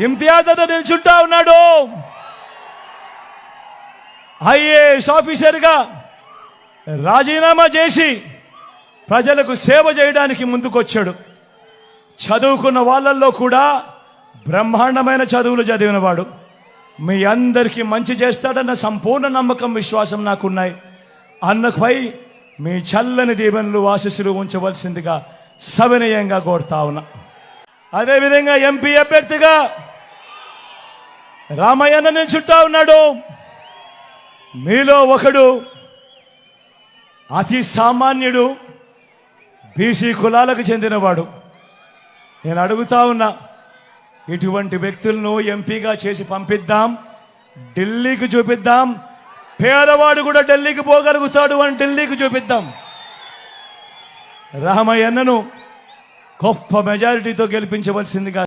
ఇమ్తియాజ్ అన్న నిల్చుంటా ఉన్నాడు. ఐఏఎస్ ఆఫీసర్గా రాజీనామా చేసి ప్రజలకు సేవ చేయడానికి ముందుకొచ్చాడు. చదువుకున్న వాళ్ళల్లో కూడా బ్రహ్మాండమైన చదువులు చదివినవాడు. మీ అందరికీ మంచి చేస్తాడన్న సంపూర్ణ నమ్మకం, విశ్వాసం నాకున్నాయి. అన్నపై మీ చల్లని దీవెనలు, ఆశీస్సులు ఉంచవలసిందిగా సవినయంగా కోరుతా ఉన్నా. అదేవిధంగా ఎంపీ అభ్యర్థిగా రామయ్యన్న నిల్చుంటా ఉన్నాడు. మీలో ఒకడు అతి సామాన్యుడు, బీసీ కులాలకు చెందినవాడు. నేను అడుగుతా ఉన్నా, ఇటువంటి వ్యక్తులను ఎంపీగా చేసి పంపిద్దాం, ఢిల్లీకి చూపిద్దాం. పేదవాడు కూడా ఢిల్లీకి పోగలుగుతాడు అని ఢిల్లీకి చూపిద్దాం. రామయ్యన్నను గొప్ప మెజారిటీతో గెలిపించవలసిందిగా